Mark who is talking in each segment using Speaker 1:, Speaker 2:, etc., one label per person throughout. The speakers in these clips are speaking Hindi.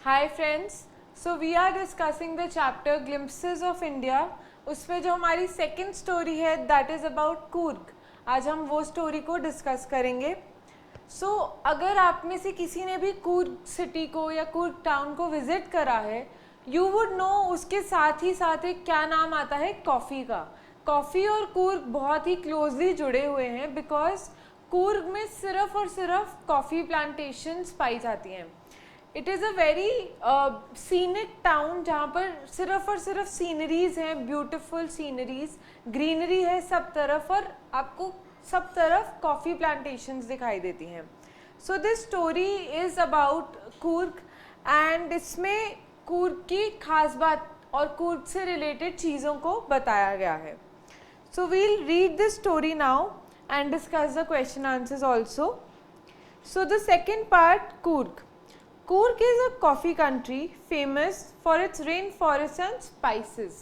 Speaker 1: Hi friends, so we are discussing the chapter Glimpses of India. उसमें जो हमारी सेकेंड स्टोरी है दैट इज़ अबाउट कूर्ग. आज हम वो स्टोरी को डिस्कस करेंगे. अगर आप में से किसी ने भी कूर्ग सिटी को या कूर्ग टाउन को विजिट करा है, यू वुड नो उसके साथ ही साथ एक क्या नाम आता है, कॉफ़ी का. कॉफ़ी और कूर्ग बहुत ही क्लोजली जुड़े हुए हैं बिकॉज कूर्ग में सिर्फ और सिर्फ कॉफ़ी प्लांटेशंस पाई जाती हैं. It is a very scenic town जहाँ पर सिर्फ और सिर्फ सीनरीज हैं, ब्यूटिफुल सीनरीज, ग्रीनरी है सब तरफ और आपको सब तरफ कॉफ़ी प्लांटेशंस दिखाई देती हैं. So this story is about Coorg and इसमें कूर्ग की खास बात और कूर्ग से रिलेटेड चीज़ों को बताया गया है. So we'll read this story now and discuss the question answers also. So the second part, Coorg. Coorg is a coffee country famous for its rainforests and spices.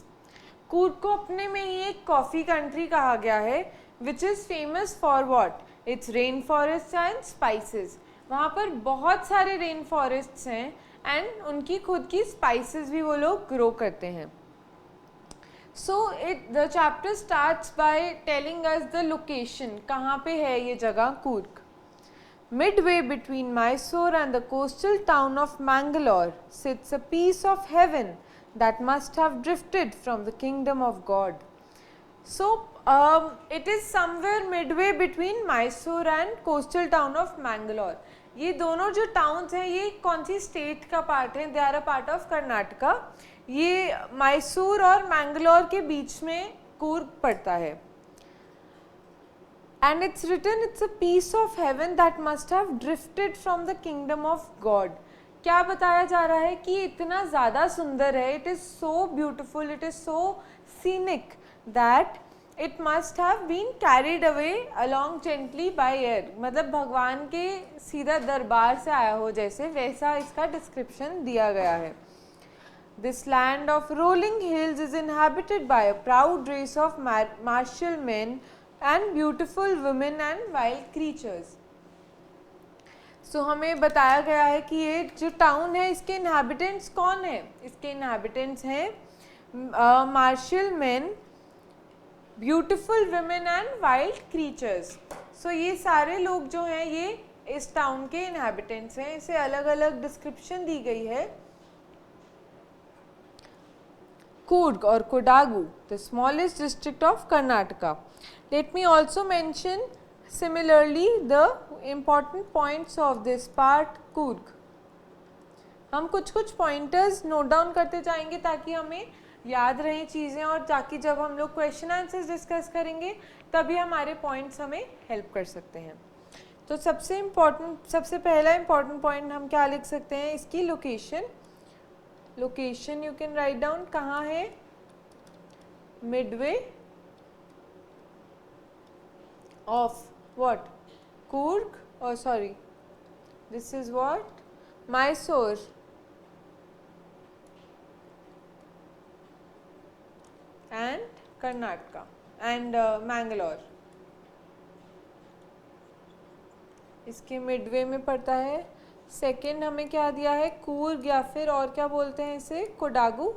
Speaker 1: Coorg को अपने में ही एक कॉफ़ी कंट्री कहा गया है which is famous for what? Its rainforests and spices. वहाँ पर बहुत सारे रेन फॉरेस्ट्स हैं एंड उनकी खुद की स्पाइसेस भी वो लोग ग्रो करते हैं. So the chapter starts by telling us the location. कहाँ पे है ये जगह Coorg. Midway between Mysore and the coastal town of Mangalore sits a piece of heaven that must have drifted from the kingdom of God. So it is somewhere midway between Mysore and coastal town of Mangalore. ये दोनों जो टाउन्स हैं ये कौन सी स्टेट का पार्ट है? They are a part of Karnataka. ये मैसूर और मैंगलोर के बीच में कूर्ग पड़ता है. And it's written it's a piece of heaven that must have drifted from the kingdom of God. क्या बताया जा रहा है कि इतना ज़्यादा सुंदर है, it is so beautiful, it is so scenic that it must have been carried away along gently by air. मतलब भगवान के सीधा दरबार से आया हो जैसे, वैसा इसका डिस्क्रिप्शन दिया गया है. This land of rolling hills is inhabited by a proud race of martial men and beautiful women and wild creatures. So हमें बताया गया है कि ये जो टाउन है इसके इनहेबिटेंट्स कौन है? इसके इनहेबिटेंट्स हैं martial man, beautiful women and wild creatures. So ये सारे लोग जो हैं ये इस टाउन के इनहेबिटेंट्स हैं. इसे अलग अलग डिस्क्रिप्शन दी गई है. Coorg or Kodagu, the smallest district of Karnataka. Let me also mention similarly the important points of this part, Coorg. हम कुछ कुछ पॉइंटर्स नोट डाउन करते जाएंगे ताकि हमें याद रहें चीज़ें और ताकि जब हम लोग क्वेश्चन आंसर्स डिस्कस करेंगे तभी हमारे पॉइंट्स हमें हेल्प कर सकते हैं. तो सबसे पहला इम्पॉर्टेंट पॉइंट हम क्या लिख सकते हैं? इसकी location. Location you can write down. कहाँ है? Midway of what? कूर्ग, और sorry this is what? Mysore and Karnataka and Mangalore. इसके मिडवे में पड़ता है. सेकेंड हमें क्या दिया है? कूर्ग या फिर और क्या बोलते हैं इसे? कोडागू.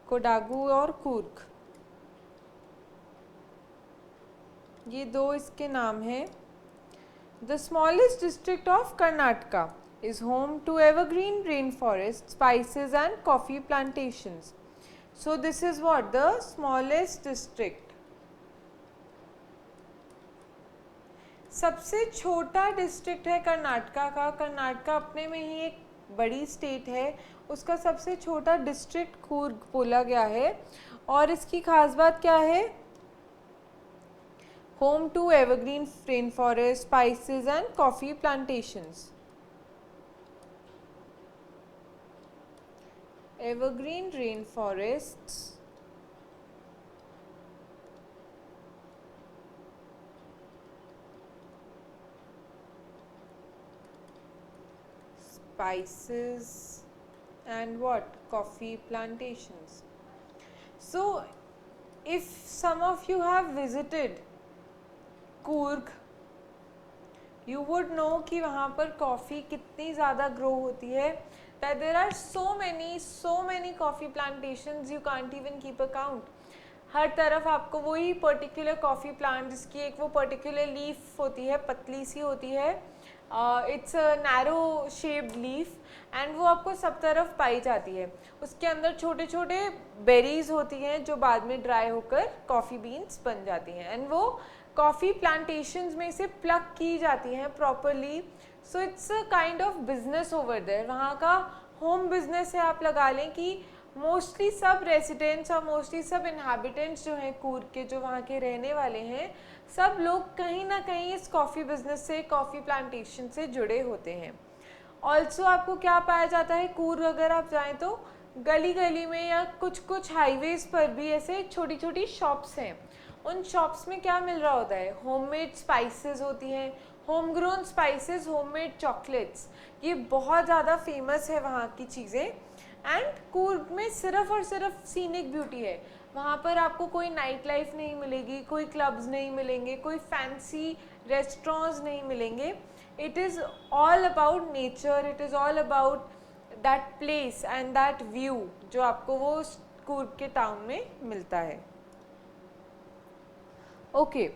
Speaker 1: कोडागू और कूर्ग, ये दो इसके नाम हैं. The smallest district of Karnataka is home to evergreen rain forest, spices and coffee plantations. So this is what? The smallest district. सबसे छोटा डिस्ट्रिक्ट है कर्नाटका का. कर्नाटका अपने में ही एक बड़ी स्टेट है, उसका सबसे छोटा डिस्ट्रिक्ट कूर्ग बोला गया है. और इसकी खास बात क्या है? Home to evergreen rain forest, spices and coffee plantations. Evergreen rain forests, spices and what? Coffee plantations. So if some of you have visited Coorg you would know कि वहाँ पर कॉफ़ी कितनी ज़्यादा ग्रो होती है, that there are so many coffee plantations you can't even keep a count. हर तरफ आपको वही पर्टिकुलर कॉफ़ी प्लांट जिसकी एक वो पर्टिकुलर लीफ होती है, पतली सी होती है, it's a narrow shaped leaf, and वो आपको सब तरफ पाई जाती है। उसके अंदर छोटे छोटे बेरीज होती हैं जो बाद में ड्राई होकर कॉफ़ी बीन्स बन जाती हैं, एंड वो कॉफ़ी प्लांटेशंस में से प्लक की जाती हैं properly. So it's a kind of business over there, वहाँ का होम बिजनेस है आप लगा लें कि मोस्टली सब रेसिडेंट्स और मोस्टली सब इन्हाबिटेंट्स जो हैं कूर्ग के, जो वहाँ के रहने वाले हैं, सब लोग कहीं ना कहीं इस कॉफ़ी बिजनेस से, कॉफ़ी प्लांटेशन से जुड़े होते हैं। ऑल्सो आपको क्या पाया जाता है कूर्ग अगर आप जाएं तो गली गली में या कुछ कुछ हाईवेज पर भी ऐसे छोटी छोटी शॉप्स हैं। उन शॉप्स में क्या मिल रहा होता है, होममेड स्पाइसेस होती हैं, home grown spices, homemade chocolates, ये बहुत ज़्यादा फेमस है वहाँ की चीज़ें। एंड कूर्ग में सिर्फ और सिर्फ सीनिक ब्यूटी है, वहाँ पर आपको कोई नाइट लाइफ नहीं मिलेगी, कोई क्लब्स नहीं मिलेंगे, कोई फैंसी रेस्टोरेंट्स नहीं मिलेंगे। It is all about nature, it is all about that place and that view जो आपको वो कूर्ग के टाउन में मिलता है। Okay,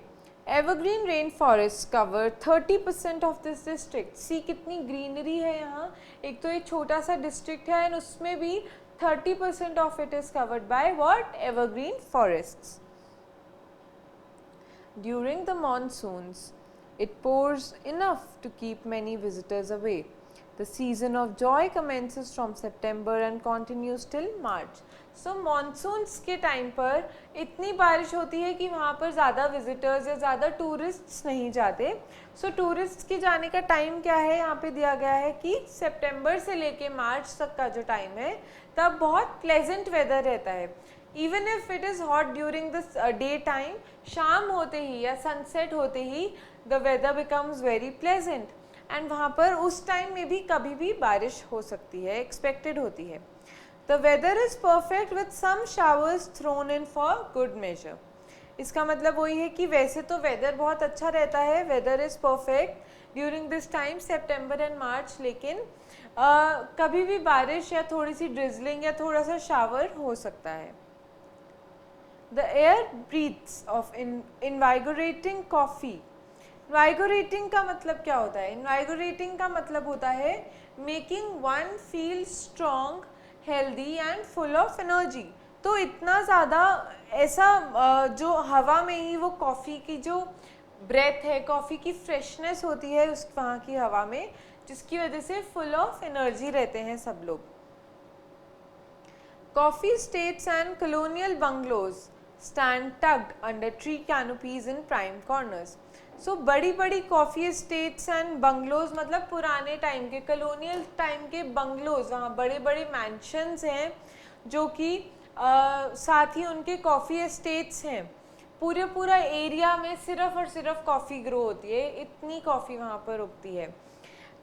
Speaker 1: evergreen rain forest cover 30% of this district. See कितनी ग्रीनरी है यहाँ, एक तो ये छोटा सा डिस्ट्रिक्ट है एंड उसमें भी 30% of it is covered by what, evergreen forests. During the monsoons it pours enough to keep many visitors away. The season of joy commences from September and continues till March. So monsoons के टाइम पर इतनी बारिश होती है कि वहाँ पर ज़्यादा विजिटर्स या ज़्यादा टूरिस्ट्स नहीं जाते। सो टूरिस्ट के जाने का टाइम क्या है, यहाँ पे दिया गया है कि सितंबर से लेके मार्च तक का जो टाइम है तब बहुत प्लेजेंट वेदर रहता है। Even if it is hot during the day time, शाम होते ही या सनसेट होते ही the weather becomes very pleasant, and वहाँ पर उस टाइम में भी कभी भी बारिश हो सकती है, एक्सपेक्टेड होती है। The weather is perfect with some showers thrown in for good measure. इसका मतलब वही है कि वैसे तो वेदर बहुत अच्छा रहता है, weather is perfect during this time September and March, लेकिन कभी भी बारिश या थोड़ी सी ड्रिजलिंग या थोड़ा सा शावर हो सकता है। The air breathes of invigorating coffee. Invigorating का मतलब क्या होता है? Invigorating का मतलब होता है making one feel strong, healthy and full of energy. तो इतना ज़्यादा ऐसा जो हवा में ही वो कॉफ़ी की जो ब्रेथ है, कॉफ़ी की फ्रेशनेस होती है उस वहाँ की हवा में, जिसकी वजह से फुल ऑफ एनर्जी रहते हैं सब लोग। Coffee estates and colonial bungalows stand tucked under tree canopies in prime corners. So बड़ी बड़ी कॉफ़ी एस्टेट्स एंड बंगलोज मतलब पुराने टाइम के, कलोनियल टाइम के बंगलोज, वहाँ बड़े बड़े मैंशंस हैं जो कि साथ ही उनके कॉफ़ी एस्टेट्स हैं। पूरा एरिया में सिर्फ और सिर्फ कॉफ़ी ग्रो होती है, इतनी कॉफ़ी वहाँ पर उगती है।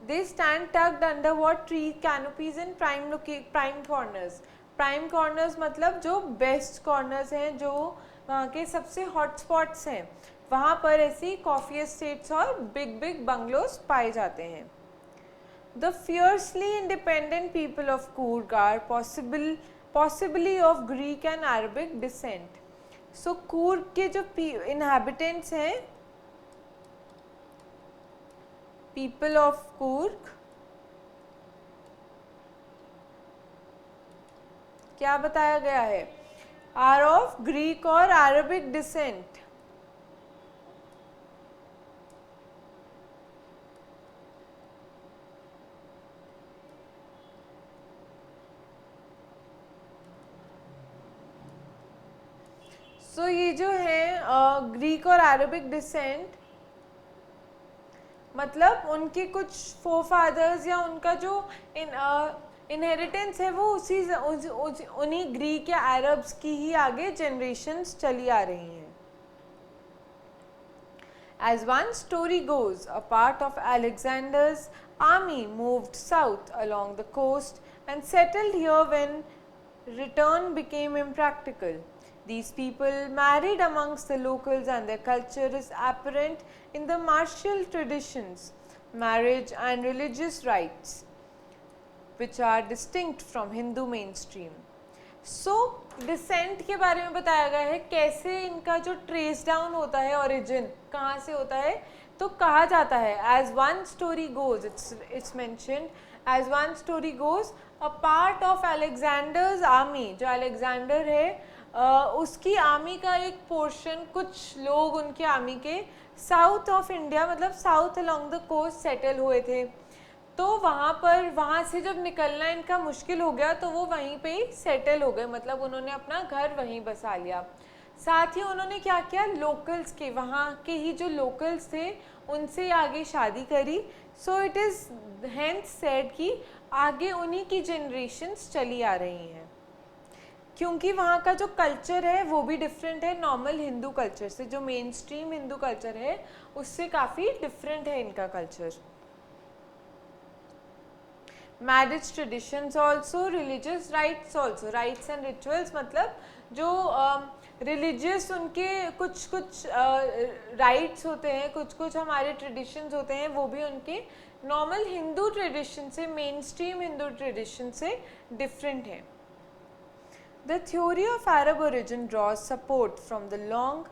Speaker 1: They stand tucked under what tree canopies in prime corners. Prime corners मतलब जो बेस्ट कॉर्नर्स हैं, जो वहाँ के सबसे हॉट स्पॉट्स हैं, वहाँ पर ऐसी कॉफ़ी एस्टेट्स और बिग बिग बंगलोज पाए जाते हैं। The fiercely independent people of Coorg are possibly of Greek and Arabic descent. So Coorg के जो इनहैबिटेंट्स हैं, पीपल ऑफ कूर्ग, क्या बताया गया है, आर ऑफ ग्रीक और अरबिक डिसेंट। सो ये जो है ग्रीक और अरबिक डिसेंट, मतलब उनके कुछ फोरफादर्स या उनका जो इनहेरिटेंस है वो उन्हीं ग्रीक या अरब्स की ही आगे जनरेशन्स चली आ रही हैं। As one story goes, a part of Alexander's army moved south along the coast and settled here when return became impractical. These people married amongst the locals and their culture is apparent in the martial traditions, marriage and religious rites, which are distinct from Hindu mainstream. So descent के बारे में बताया गया है, कैसे इनका जो ट्रेस डाउन होता है, ओरिजिन कहाँ से होता है, तो कहा जाता है as one story goes, it's mentioned as one story goes a part of Alexander's army, जो अलेक्जेंडर है उसकी आर्मी का एक पोर्शन, कुछ लोग उनके आर्मी के साउथ ऑफ इंडिया मतलब south along the coast settle हुए थे। तो वहाँ से जब निकलना इनका मुश्किल हो गया तो वो वहीं पे ही सेटल हो गए, मतलब उन्होंने अपना घर वहीं बसा लिया। साथ ही उन्होंने क्या किया, लोकल्स के, वहाँ के ही जो लोकल्स थे उनसे आगे शादी करी। So it is hence said कि आगे उन्हीं की जनरेशन्स चली आ रही हैं, क्योंकि वहाँ का जो कल्चर है वो भी डिफरेंट है नॉर्मल हिंदू कल्चर से, जो मेन स्ट्रीम हिंदू कल्चर है उससे काफ़ी डिफरेंट है इनका culture. Marriage traditions also, religious rights also, rights and rituals मतलब जो रिलीजियस उनके कुछ कुछ राइट्स होते हैं, कुछ कुछ हमारे ट्रेडिशंस होते हैं, वो भी उनके नॉर्मल हिंदू ट्रेडिशन से, मेन स्ट्रीम हिंदू ट्रेडिशन से डिफरेंट है। The theory of Arab origin draws support from the long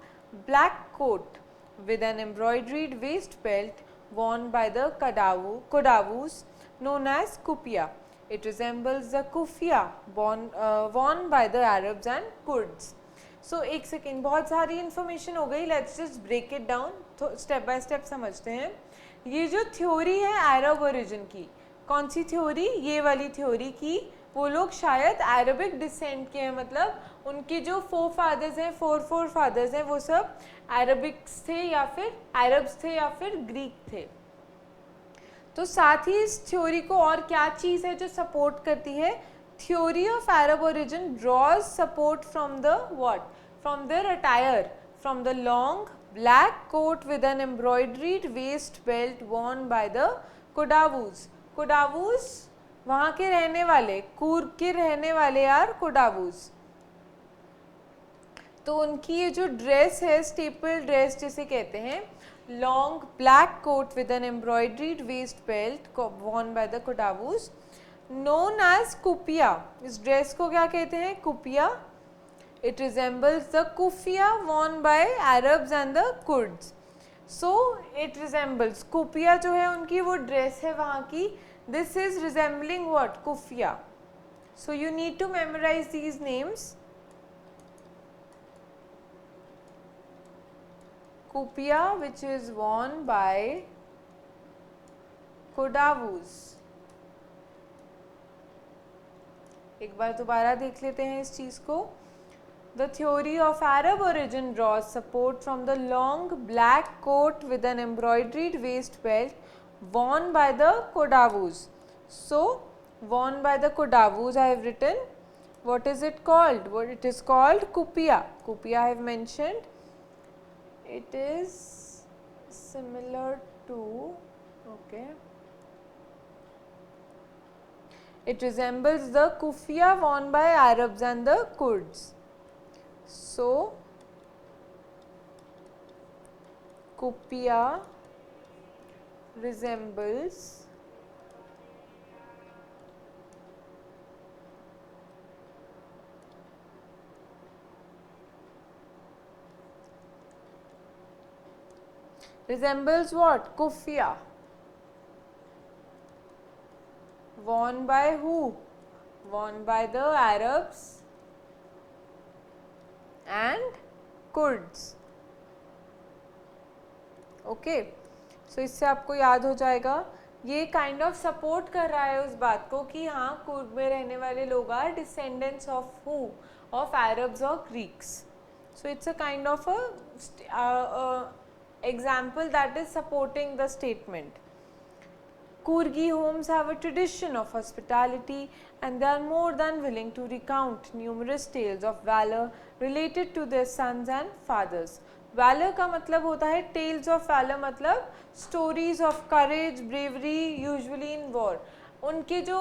Speaker 1: black coat with an embroidered waist belt worn by the Kodavus known as kufiya. It resembles the kufiya worn by the Arabs and Kurds. So एक सेकेंड, बहुत सारी इन्फॉर्मेशन हो गई, let's just break it down, तो स्टेप बाय स्टेप समझते हैं। ये जो थ्योरी है अरब ओरिजिन की, कौन सी थ्योरी, ये वाली थ्योरी की, वो लोग शायद अरबिक डिसेंट के हैं, मतलब उनके जो फोर फादर्स हैं वो सब अरबिक्स थे या फिर अरब्स थे या फिर ग्रीक थे। तो साथ ही इस थ्योरी को और क्या चीज़ है जो सपोर्ट करती है, theory of Arab origin draws support from the what, from their attire, from the long black coat with an embroidered waist belt worn by the Kodavus. Kodavus वहाँ के रहने वाले, कूर्ग के रहने वाले यार कोडावूज। तो उनकी ये जो ड्रेस है, स्टेपल ड्रेस जिसे कहते हैं, long black coat with an embroidered waist belt worn by the Kodavus known as kufiya. इस ड्रेस को क्या कहते हैं, kufiya. It resembles the kufiya worn by Arabs and the Kurds. So it resembles, kufiya जो है उनकी वो ड्रेस है वहाँ की, this is resembling what, kufiya. So you need to memorize these names. Kufiya, which is worn by Kodavus. एक बार दोबारा देख लेते हैं इस चीज को। The theory of Arab origin draws support from the long black coat with an embroidered waist belt worn by the Kodavus. So worn by the Kodavus I have written. What is it called? What it is called, kufiya. Kufiya I have mentioned. It is similar to, okay, it resembles the kufiya worn by Arabs and the Kurds. So kufiya resembles what? Kufiya. Worn by who? Worn by the Arabs and Kurds. Okay. So इससे आपको याद हो जाएगा, ये काइंड ऑफ सपोर्ट कर रहा है उस बात को कि हाँ कुर्ग में रहने वाले लोग are descendants of who, of Arabs और Greeks. So it's a kind of a example that is supporting the statement. Kurgi homes have a tradition of hospitality and they are more than willing to recount numerous tales of valor related to their sons and fathers. Valor का मतलब होता है, tales of valor मतलब stories of courage, bravery usually in war. उनके जो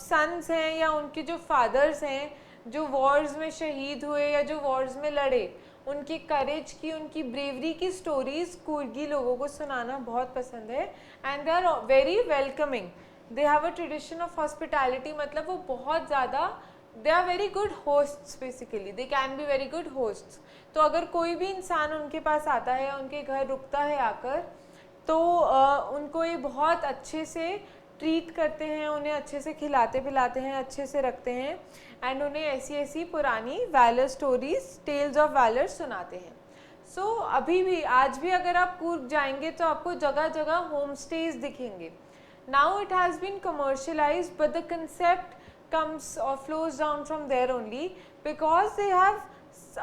Speaker 1: sons हैं या उनके जो fathers हैं जो वॉर्स में शहीद हुए या जो वॉर्स में लड़े, उनकी करेज की, उनकी ब्रेवरी की स्टोरीज कुर्गी लोगों को सुनाना बहुत पसंद है. And they are very welcoming. They have a tradition of hospitality, मतलब वो बहुत ज़्यादा, they are very good hosts basically, they can be very good hosts. तो अगर कोई भी इंसान उनके पास आता है, उनके घर रुकता है आकर, तो उनको ये बहुत अच्छे से ट्रीट करते हैं, उन्हें अच्छे से खिलाते पिलाते हैं, अच्छे से रखते हैं, एंड उन्हें ऐसी ऐसी पुरानी valour stories, tales of valour सुनाते हैं. सो अभी भी, आज भी अगर आप कूर्ग जाएंगे तो आपको जगह जगह होम स्टेज दिखेंगे. Now it has been commercialised, but the concept comes or flows down from there only because they have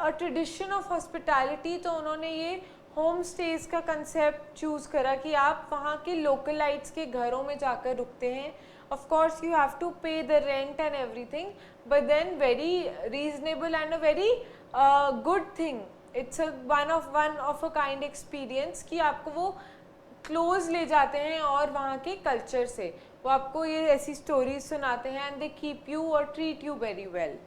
Speaker 1: a tradition of hospitality. तो उन्होंने ये होम स्टेज का कंसेप्ट चूज़ करा कि आप वहाँ के लोकलाइट्स के घरों में जाकर रुकते हैं. Of course you have to pay the rent and everything, but then very reasonable and a very good thing. It's one of a kind experience कि आपको वो क्लोज ले जाते हैं और वहाँ के कल्चर से वो आपको ये ऐसी स्टोरीज सुनाते हैं, एंड दे कीप यू और treat you very well.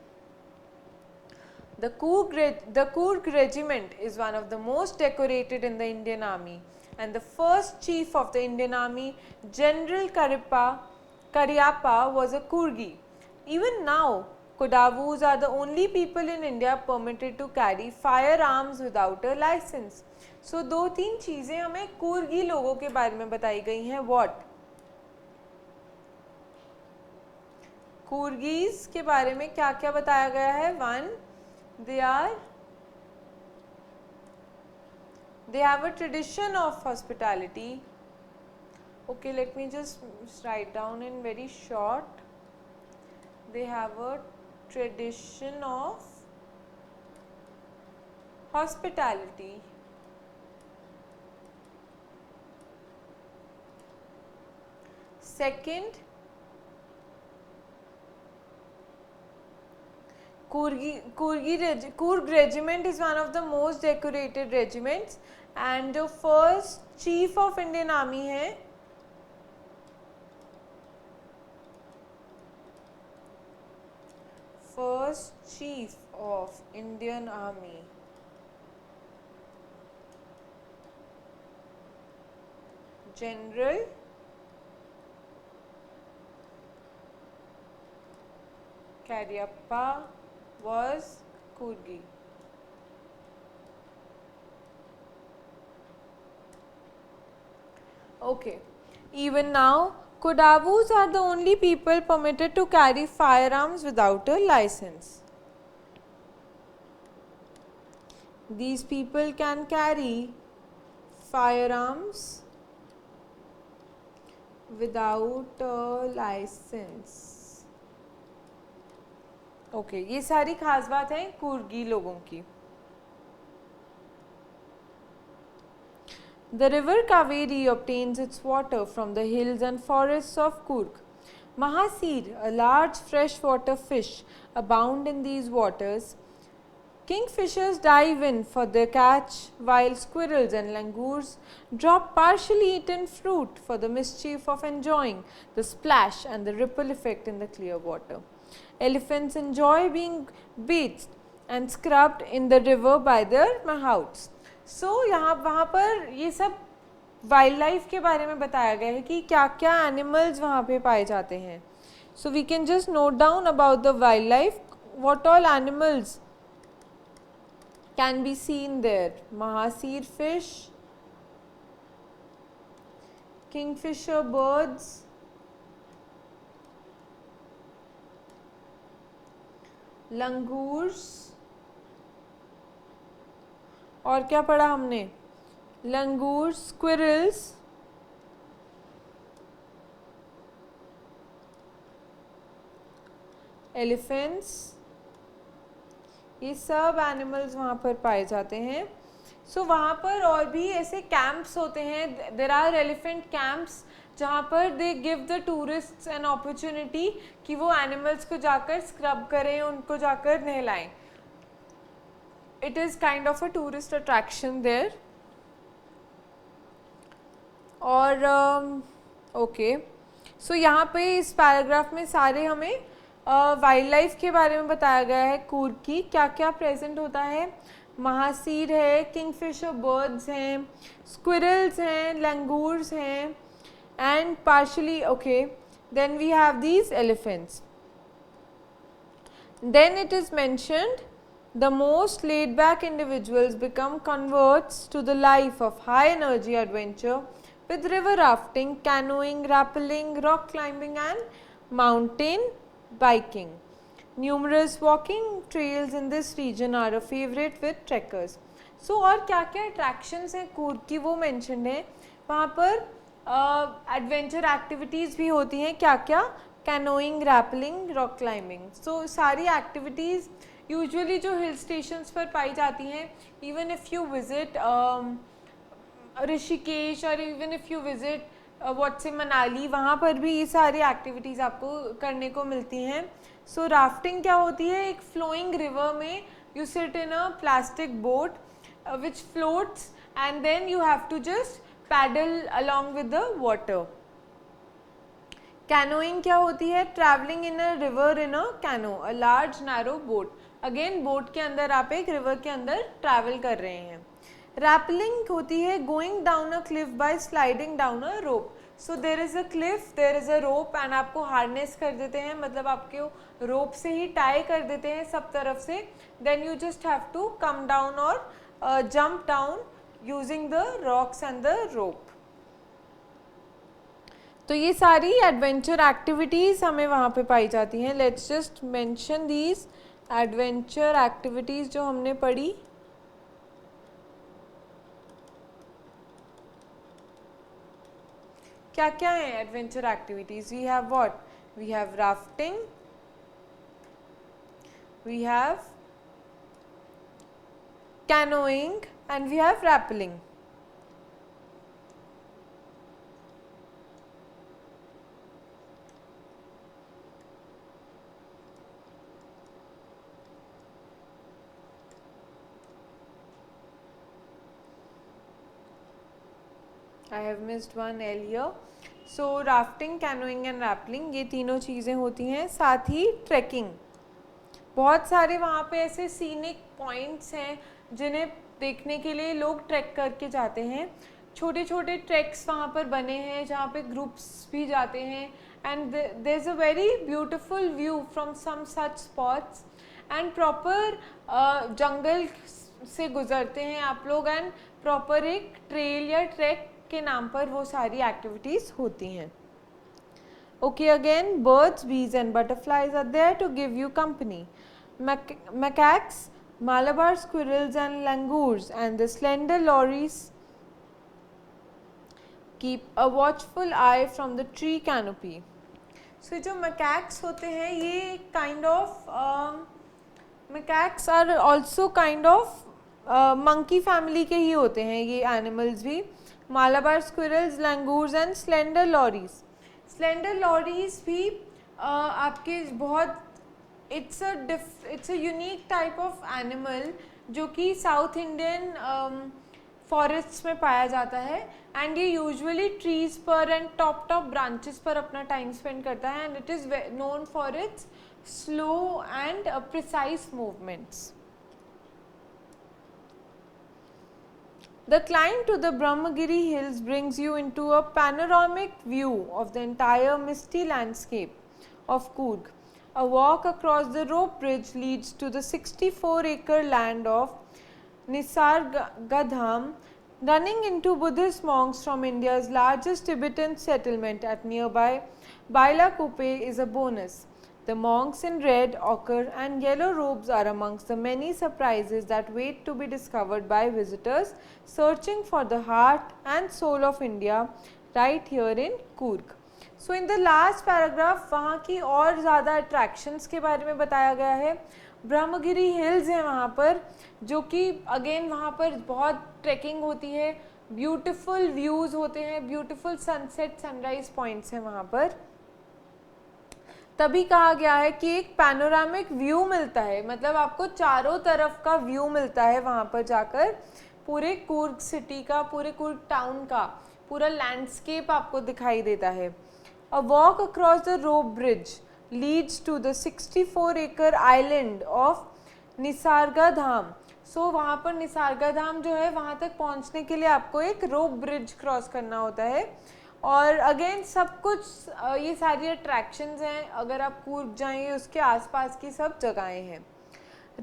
Speaker 1: The Coorg Regiment is one of the most decorated in the Indian Army, and the first chief of the Indian Army, General Cariappa, was a Coorgi. Even now, Kodavus are the only people in India permitted to carry firearms without a license. So, दो तीन चीज़ें हमें कूर्गी लोगों के बारे में बताई गई हैं. What? कूर्गीज के बारे में क्या क्या बताया गया है? 1, they have a tradition of hospitality. Okay, let me just write down in very short. They have a tradition of hospitality. Second, Coorg regiment is one of the most decorated regiments, and जो first chief of Indian Army है, first chief of Indian Army, General Cariappa was Coorgi. Okay, even now Kodavus are the only people permitted to carry firearms without a license. These people can carry firearms without a license. Okay ये सारी खास बात है कूर्गी लोगों की. The river Kaveri obtains its water from the hills and forests of Coorg. Mahasir, a large freshwater fish, abound in these waters. Kingfishers dive in for their catch, while squirrels and langurs drop partially eaten fruit for the mischief of enjoying the splash and the ripple effect in the clear water. Elephants enjoy being bathed and scrubbed in the river by their mahouts. So वहाँ पर ये सब वाइल्ड लाइफ के बारे में बताया गया है कि क्या क्या एनिमल्स वहाँ पे पाए जाते हैं. So we can just note down about the wildlife, what all animals can be seen there. Mahasir fish, kingfisher birds, langurs, और क्या पढ़ा हमने? langurs, squirrels, elephants, ये सब एनिमल्स वहाँ पर पाए जाते हैं. सो वहाँ पर और भी ऐसे कैंप्स होते हैं. देर आर एलिफेंट कैंप्स जहाँ पर they give the tourists an opportunity कि वो एनिमल्स को जाकर स्क्रब करें, उनको जाकर नहलाएं. It is kind of a tourist attraction there. और ओके, सो यहाँ पे इस पैराग्राफ में सारे हमें वाइल्ड लाइफ के बारे में बताया गया है कूर्ग की, क्या क्या प्रेजेंट होता है। महासीर है, किंगफिशर बर्ड्स हैं, स्क्विरल्स हैं, लंगूर्स हैं, and partially okay, then we have these elephants. Then it is mentioned the most laid back individuals become converts to the life of high energy adventure with river rafting, canoeing, rappelling, rock climbing and mountain biking. Numerous walking trails in this region are a favorite with trekkers. So और क्या क्या attractions हैं कूर्ग की वो mentioned है वहाँ पर। एडवेंचर एक्टिविटीज़ भी होती हैं, क्या क्या, कैनोइंग, रैपलिंग, रॉक क्लाइंबिंग। सो सारी एक्टिविटीज़ यूजुअली जो हिल स्टेशंस पर पाई जाती हैं, even if you visit Rishikesh और even if you visit what से मनाली, वहाँ पर भी ये सारी एक्टिविटीज़ आपको करने को मिलती हैं। सो राफ्टिंग क्या होती है, एक फ्लोइंग रिवर में you sit in a plastic boat which floats and then you have to just paddle along with the water. Canoeing क्या होती है, traveling in a river in a canoe, a large narrow boat. Again boat के अंदर आप एक रिवर के अंदर ट्रैवल कर रहे हैं। Rappelling होती है going down a cliff by sliding down a rope. So there is a cliff, there is a rope and आपको हार्नेस कर देते हैं, मतलब आपके रोप से ही टाई कर देते हैं सब तरफ से। Then you just have to come down or jump down using the rocks and the rope. तो ये सारी एडवेंचर एक्टिविटीज़ हमें वहाँ पे पाई जाती हैं। Let's just mention these adventure activities जो हमने पढ़ी। क्या क्या है adventure activities? We have what, we have rafting, we have canoeing and we have rappelling. I have missed one L here. So rafting, canoeing and rappelling ये तीनों चीज़ें होती हैं। साथ ही ट्रैकिंग, बहुत सारे वहाँ पे ऐसे सीनिक पॉइंट्स हैं जिन्हें देखने के लिए लोग ट्रैक करके जाते हैं। छोटे छोटे ट्रैक्स वहाँ पर बने हैं जहाँ पे ग्रुप्स भी जाते हैं and there is a very beautiful view from some such spots and proper जंगल से गुजरते हैं आप लोग एंड प्रॉपर एक ट्रेल या ट्रैक के नाम पर वो सारी एक्टिविटीज़ होती हैं। Okay, again, birds, bees and butterflies are there to give you company. Macaques, Malabar squirrels and langurs and the slender lories keep a watchful eye from the tree canopy. So जो macaques होते हैं ये kind of macaques are also kind of monkey family के ही होते हैं ये animals भी। Malabar squirrels, langurs and slender lories. Slender lorries भी आपके बहुत it's a unique type of animal जो कि साउथ इंडियन फॉरेस्ट्स में पाया जाता है एंड ये यूजुअली ट्रीज पर एंड टॉप ब्रांचेस पर अपना टाइम स्पेंड करता है and it is known for its slow and precise movements. The climb to the Brahmagiri hills brings you into a panoramic view of the entire misty landscape of Coorg. A walk across the rope bridge leads to the 64-acre land of Nisargadham, running into Buddhist monks from India's largest Tibetan settlement at nearby Bailakuppe is a bonus. The monks in red, ochre and yellow robes are amongst the many surprises that wait to be discovered by visitors searching for the heart and soul of India right here in Coorg. So in the last paragraph वहाँ की और ज़्यादा attractions के बारे में बताया गया है। ब्रह्मगिरी हिल्स हैं वहाँ पर जो कि अगेन वहाँ पर बहुत ट्रैकिंग होती है, ब्यूटीफुल व्यूज़ होते हैं, ब्यूटीफुल सनसेट सनराइज पॉइंट्स हैं वहाँ पर। तभी कहा गया है कि एक पैनोरामिक व्यू मिलता है, मतलब आपको चारों तरफ का व्यू मिलता है वहाँ पर जाकर, पूरे कूर्ग सिटी का, पूरे कूर्ग टाउन का पूरा लैंडस्केप आपको दिखाई देता है। A walk across the rope bridge, leads to the 64-acre island of निसार्गा धाम. सो वहाँ पर निसार्गा धाम जो है वहाँ तक पहुँचने के लिए आपको एक रोप ब्रिज क्रॉस करना होता है. और अगेन सब कुछ ये सारी अट्रैक्शंस हैं. अगर आप कूर्ग जाएंगे उसके आसपास की सब जगहें हैं.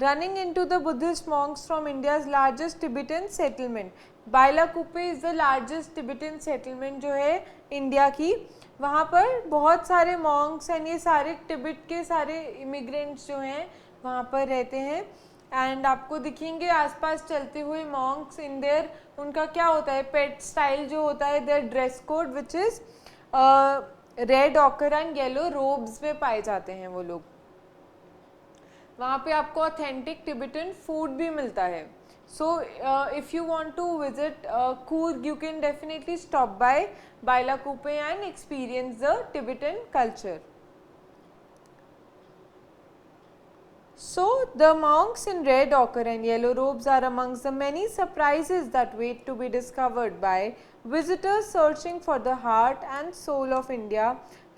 Speaker 1: Running into the Buddhist Monks from India's largest Tibetan settlement. Bylakuppe is the largest Tibetan settlement जो है इंडिया की. वहाँ पर बहुत सारे मॉन्क्स एंड ये सारे टिबेट के सारे इमिग्रेंट्स जो हैं वहाँ पर रहते हैं. एंड आपको दिखेंगे आसपास चलते हुए मॉन्क्स इन देयर. उनका क्या होता है पेट स्टाइल जो होता है their dress code which is red ochre and yellow robes में पाए जाते हैं वो लोग. वहाँ पे आपको ऑथेंटिक टिबेटन फूड भी मिलता है. So if you want to visit Coorg you can definitely stop by Bylakuppe and experience the Tibetan culture. So, the monks in red ochre and yellow robes are amongst the many surprises that wait to be discovered by visitors searching for the heart and soul of India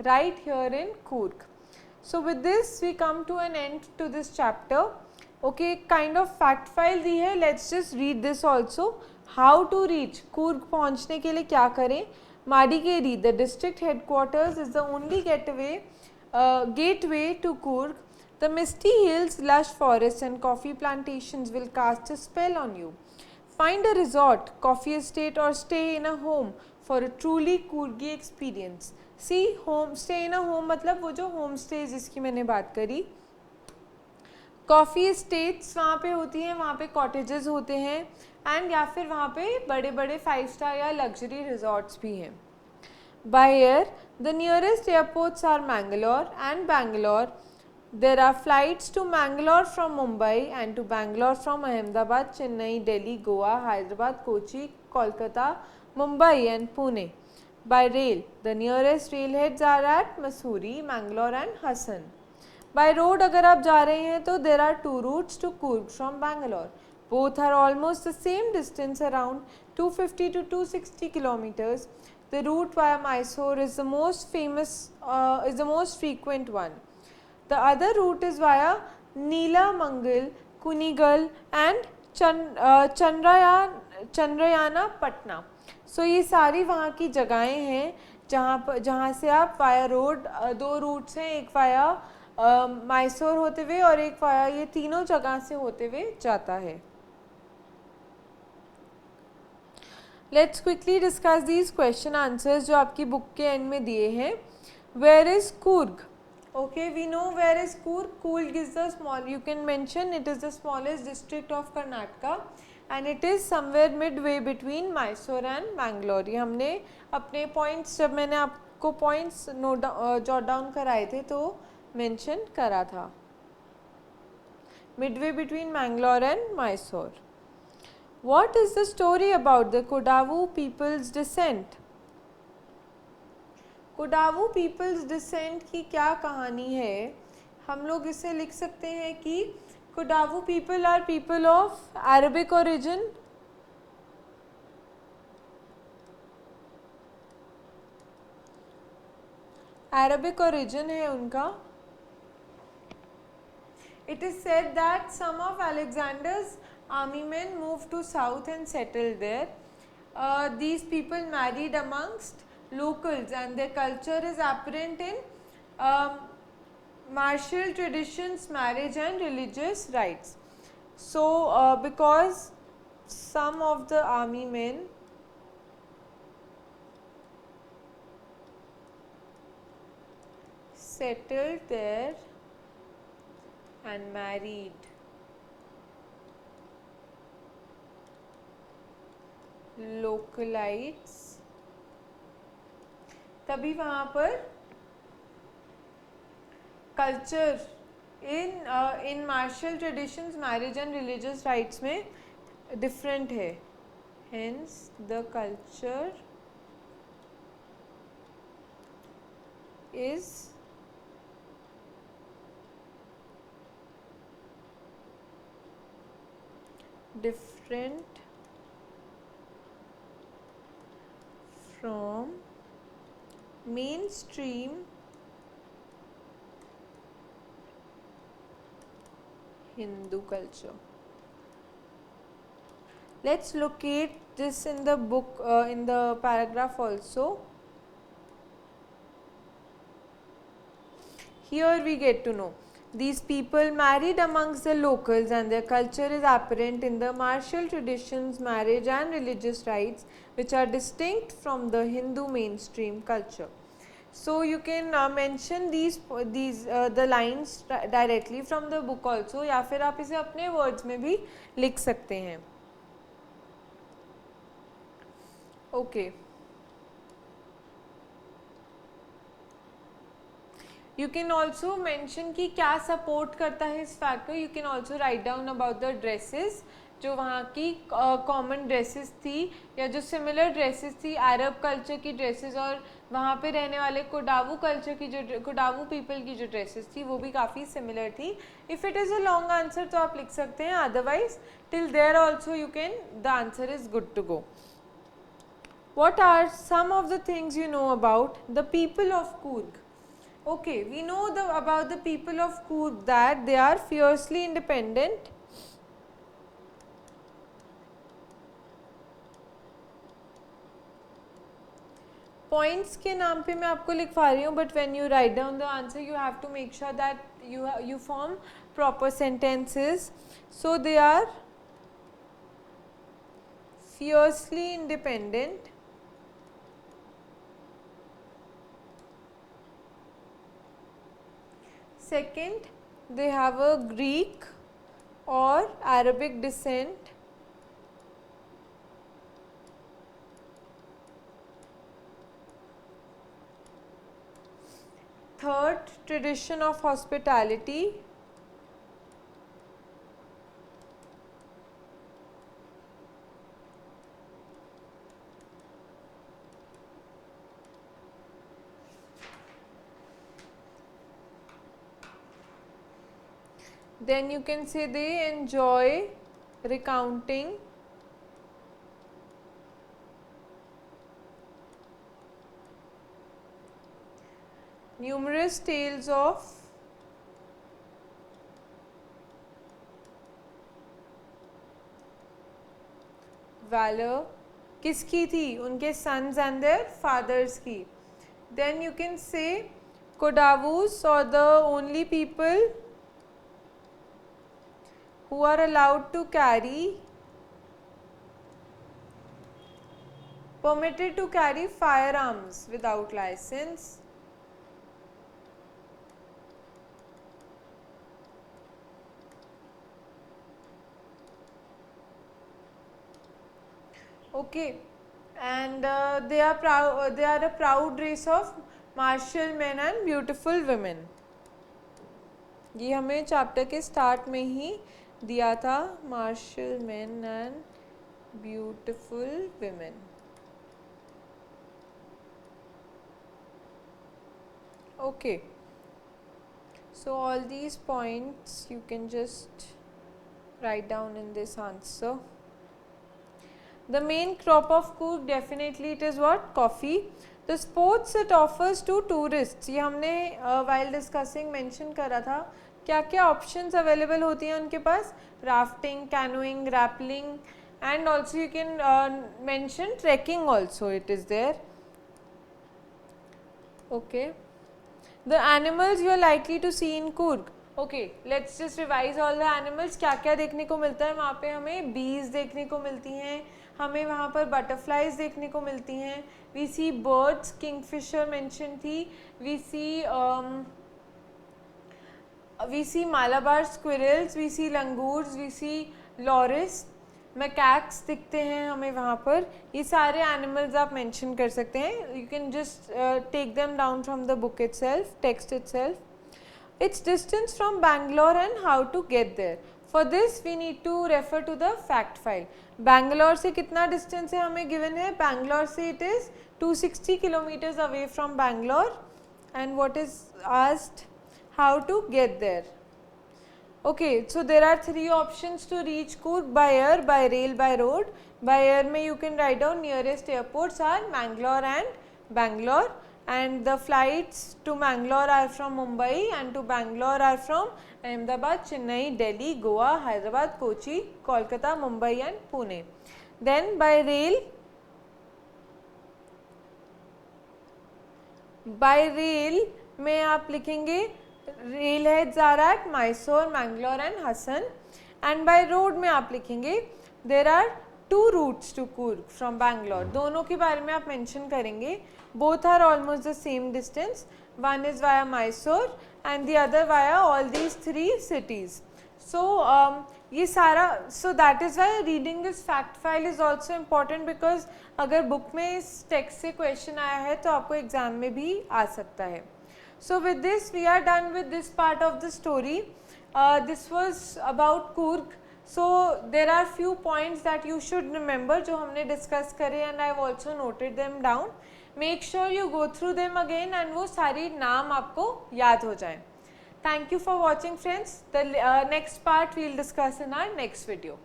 Speaker 1: right here in Coorg. So, with this we come to an end to this chapter. Okay, kind of fact file दी है. Let's just read this also. How to reach Coorg पहुँचने के लिए क्या करें. Madikeri, the district headquarters, is the only gateway to Coorg. The misty hills, lush forests and coffee plantations will cast a spell on you. Find a resort, coffee estate or stay in a home for a truly Coorgi experience. See, home stay in a home मतलब वो जो होम स्टे जिसकी मैंने बात करी. कॉफ़ी एस्टेट्स वहाँ पे होती हैं, वहाँ पे कॉटेजेस होते हैं एंड या फिर वहाँ पे बड़े बड़े 5 स्टार या लग्जरी रिजॉर्ट्स भी हैं. By air, the nearest airports are Mangalore and Bangalore. There are flights to Mangalore from Mumbai and to Bangalore from Ahmedabad, Chennai, Delhi, Goa, Hyderabad, Kochi, Kolkata, Mumbai and Pune. By rail, the nearest railheads are at Mussoorie, Mangalore and Hassan. By road अगर आप जा रहे हैं तो there are 2 routes to Coorg from Bangalore. Both are almost the same distance, around 250 to 260 kilometers. The route via Mysore is the most frequent one. The other route is via Neelamangal, Kunigal and चंद्रयाना Patna. सो ये सारी वहाँ की जगहें हैं जहाँ से आप वाया रोड 2 रूट्स हैं. एक वाया मैसूर होते हुए और एक वाया ये तीनों जगह से होते हुए जाता है. Let's quickly discuss these question answers जो आपकी बुक के एंड में दिए हैं. Where is Coorg? Okay, we know where is Coorg. Coorg is the small, you can mention it is the smallest district of Karnataka and it is somewhere midway between Mysore and Bangalore. ये हमने अपने points जब मैंने आपको points jot down कराए थे तो mention करा था. Midway between Bangalore and Mysore. What is the story about the Kodavu people's descent? Kodavu people's descent की क्या कहानी है? हम लोग इसे लिख सकते हैं कि Kodavu people are people of Arabic origin. Arabic origin है उनका. It is said that some of Alexander's army man move to south and settle there. These people married amongst locals and their culture is apparent in martial traditions, marriage and religious rites. So because some of the army men settled there and married localites, तभी वहाँ पर culture in martial traditions marriage and religious rites में डिफरेंट है. Hence the culture is different from mainstream Hindu culture. Let's locate this in the book, in the paragraph also. Here we get to know these people married amongst the locals and their culture is apparent in the martial traditions, marriage and religious rites which are distinct from the Hindu mainstream culture. So you can mention these the lines directly from the book also, या फिर आप इसे अपने words में भी लिख सकते हैं. Okay. You can also mention कि क्या support करता है इस fact को. You can also write down about the dresses, जो वहाँ की common dresses थी या जो similar dresses थी Arab culture की dresses और वहाँ पे रहने वाले कोडावू culture की जो कोडावू people की जो dresses थी वो भी काफ़ी similar थी. If it is a long answer तो आप लिख सकते हैं, otherwise till there also you can, the answer is good to go. What are some of the things you know about the people of Coorg? Okay, we know about the people of Coorg that they are fiercely independent. Points के नाम पे मैं आपको लिखवा रही हूँ, but when you write down the answer, you have to make sure that you form proper sentences. So they are fiercely independent. Second, they have a Greek or Arabic descent. Third, tradition of hospitality. Then you can say they enjoy recounting numerous tales of valor. किसकी थी? उनके sons and their fathers की. Then you can say Kodavus or the only people who are allowed to carry, permitted to carry firearms without license. Okay, and they are a proud race of martial men and beautiful women. ये हमें चैप्टर के स्टार्ट में ही दिया था, martial men and beautiful women. Okay, so all these points you can just write down in this answer. The main crop of Coorg, definitely it is what? Coffee. The sports it offers to tourists, ये हमने while discussing mention करा था. क्या क्या options available होती हैं उनके पास? Rafting, canoeing, rappelling, and also you can mention trekking also, it is there. Okay. The animals you are likely to see in Coorg. Okay, let's just revise all the animals. क्या क्या देखने को मिलता है वहाँ पे? हमें bees देखने को मिलती हैं, हमें वहाँ पर बटरफ्लाइज देखने को मिलती हैं. We see birds, kingfisher mention थी. We see Malabar squirrels, we see langurs, we see loris, macaques दिखते हैं हमें वहाँ पर. ये सारे एनिमल्स आप मेंशन कर सकते हैं. You can just take them down from the book itself, text itself. Its distance from Bangalore and how to get there. For this we need to refer to the fact file. Bangalore से कितना distance है हमें given है? Bangalore से it is 260 kilometers away from Bangalore. And what is asked? How to get there. Okay, so there are three options to reach Coorg: by air, by rail, by road. By air में you can write down nearest airports are Mangalore and Bangalore. and the flights to Mangalore are from Mumbai and to Bangalore are from Ahmedabad, Chennai, Delhi, Goa, Hyderabad, Kochi, Kolkata, Mumbai and Pune. Then by rail में आप लिखेंगे rail heads are at Mysore, Mangalore and Hassan. And by road में आप लिखेंगे there are 2 routes to Coorg from Bangalore. दोनों के बारे में आप मेंशन करेंगे. Both are almost the same distance. One is via Mysore and the other via all these 3 cities. So ये सारा, so that is why reading this fact file is also important, because अगर बुक में इस टेक्स्ट से क्वेश्चन आया है तो आपको एग्जाम में भी आ सकता है. So with this we are done with this part of the story. This was about Coorg. So there are few points that you should remember जो हमने डिस्कस करे, and I have also noted them down. Make sure you go through them again and वो सारी नाम आपको याद हो जाए. Thank you for watching, friends. The next part we will discuss in our next video.